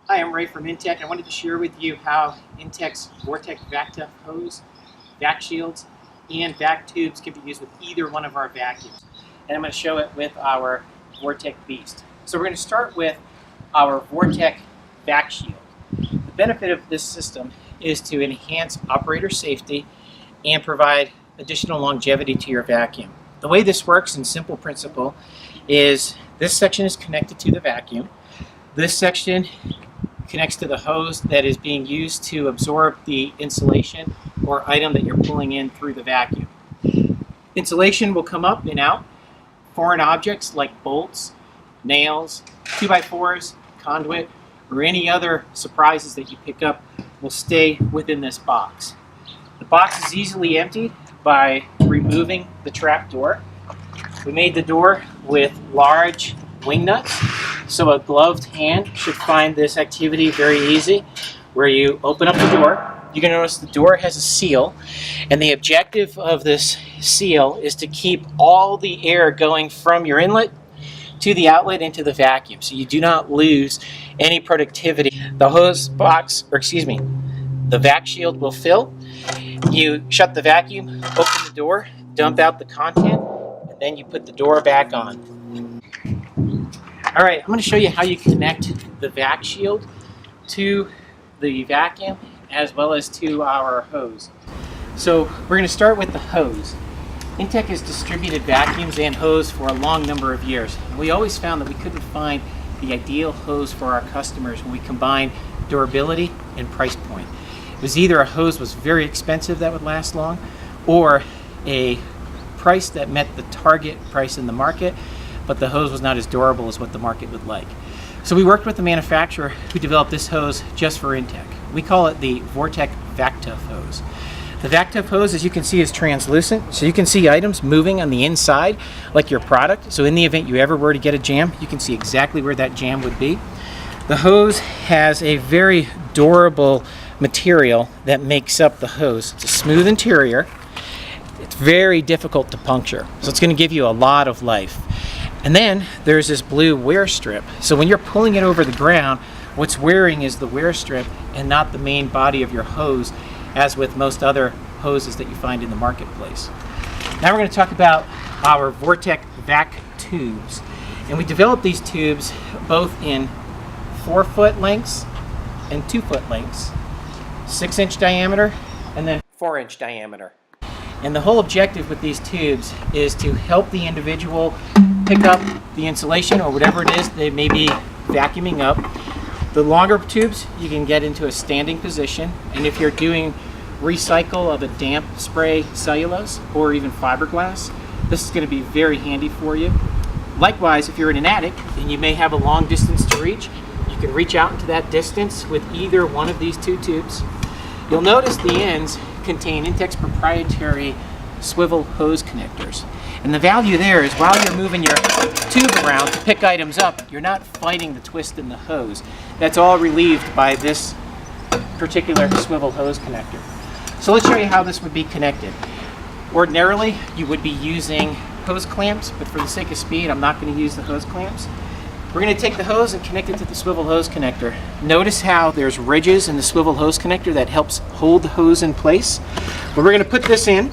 Hi, I'm Ray from Intec. I wanted to share with you how Intec's VORTEC vacTUFF hose, vacSHIELDs, and vacTUBES can be used with either one of our vacuums. And I'm going to show it with our VORTEC Beast. So we're going to start with our VORTEC vacSHIELD. The benefit of this system is to enhance operator safety and provide additional longevity to your vacuum. The way this works in simple principle is this section is connected to the vacuum. This section connects to the hose that is being used to absorb the insulation or item that you're pulling in through the vacuum. Insulation will come up and out. Foreign objects like bolts, nails, 2x4s, conduit, or any other surprises that you pick up will stay within this box. The box is easily emptied by removing the trap door. We made the door with large wing nuts, so a gloved hand should find this activity very easy. Where you open up the door, you're going to notice the door has a seal, and the objective of this seal is to keep all the air going from your inlet to the outlet into the vacuum, so you do not lose any productivity. The hose box, or excuse me, the vacSHIELD will fill. You shut the vacuum, open the door, dump out the content, and then you put the door back on. Alright, I'm going to show you how you connect the vacSHIELD to the vacuum as well as to our hose. So we're going to start with the hose. Intec has distributed vacuums and hose for a long number of years. We always found that we couldn't find the ideal hose for our customers when we combined durability and price point. It was either a hose was very expensive that would last long, or a price that met the target price in the market, but the hose was not as durable as what the market would like. So we worked with the manufacturer who developed this hose just for Intec. We call it the VORTEC vacTUFF hose. The vacTUFF hose, as you can see, is translucent, so you can see items moving on the inside like your product. So in the event you ever were to get a jam, you can see exactly where that jam would be. The hose has a very durable material that makes up the hose. It's a smooth interior. It's very difficult to puncture, so it's going to give you a lot of life. And then there's this blue wear strip. So when you're pulling it over the ground, what's wearing is the wear strip and not the main body of your hose, as with most other hoses that you find in the marketplace. Now we're going to talk about our VORTEC vacTUBES. And we developed these tubes both in 4-foot lengths and 2-foot lengths, 6-inch diameter, and then 4-inch diameter. And the whole objective with these tubes is to help the individual pick up the insulation or whatever it is they may be vacuuming up. The longer tubes, you can get into a standing position, and if you're doing recycle of a damp spray cellulose or even fiberglass, this is going to be very handy for you. Likewise, if you're in an attic and you may have a long distance to reach, you can reach out into that distance with either one of these two tubes. You'll notice the ends contain Intec's proprietary swivel hose connectors. And the value there is while you're moving your tube around to pick items up, you're not fighting the twist in the hose. That's all relieved by this particular swivel hose connector. So let's show you how this would be connected. Ordinarily, you would be using hose clamps, but for the sake of speed, I'm not going to use the hose clamps. We're going to take the hose and connect it to the swivel hose connector. Notice how there's ridges in the swivel hose connector that helps hold the hose in place. But we're going to put this in.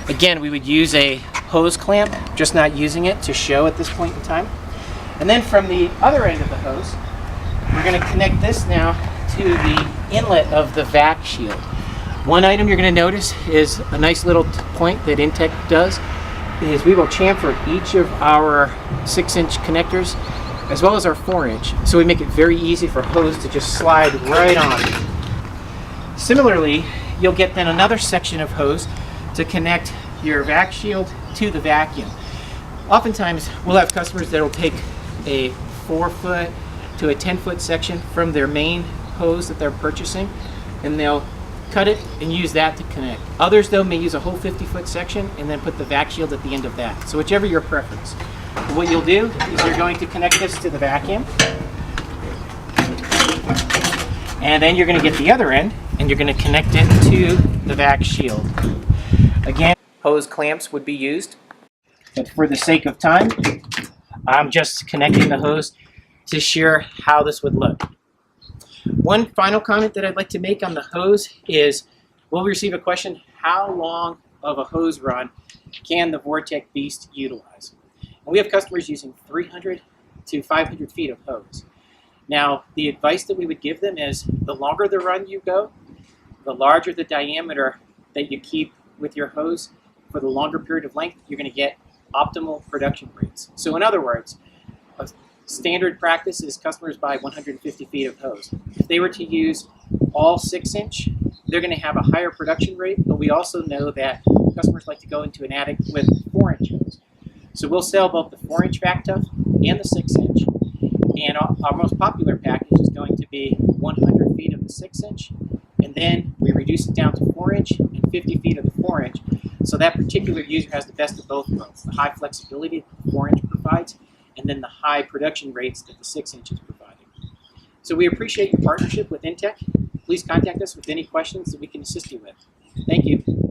Again, we would use a hose clamp, just not using it to show at this point in time. And then from the other end of the hose, we're going to connect this now to the inlet of the vacSHIELD. One item you're going to notice is a nice little point that Intec does is we will chamfer each of our 6-inch connectors as well as our 4-inch, so we make it very easy for hose to just slide right on. Similarly, you'll get then another section of hose to connect your vacSHIELD to the vacuum. Oftentimes, we'll have customers that will take a 4-foot to a 10-foot section from their main hose that they're purchasing, and they'll cut it and use that to connect. Others, though, may use a whole 50-foot section and then put the vacSHIELD at the end of that. So whichever your preference. What you'll do is you're going to connect this to the vacuum, and then you're going to get the other end and you're going to connect it to the vacSHIELD. Again, hose clamps would be used, but for the sake of time, I'm just connecting the hose to share how this would look. One final comment that I'd like to make on the hose is we'll receive a question, how long of a hose run can the VORTEC Beast utilize? And we have customers using 300 to 500 feet of hose. Now, the advice that we would give them is the longer the run you go, the larger the diameter that you keep with your hose, for the longer period of length, you're going to get optimal production rates. So in other words, a standard practice is customers buy 150 feet of hose. If they were to use all 6-inch, they're going to have a higher production rate, but we also know that customers like to go into an attic with 4-inch hose. So we'll sell both the 4-inch vacTUFF and the 6-inch. And our most popular package is going to be 100 feet of the 6-inch, and then we reduce it down to 4-inch and 50 feet of the 4-inch. So that particular user has the best of both worlds, the high flexibility that the 4-inch provides, and then the high production rates that the 6-inch is providing. So we appreciate your partnership with Intec. Please contact us with any questions that we can assist you with. Thank you.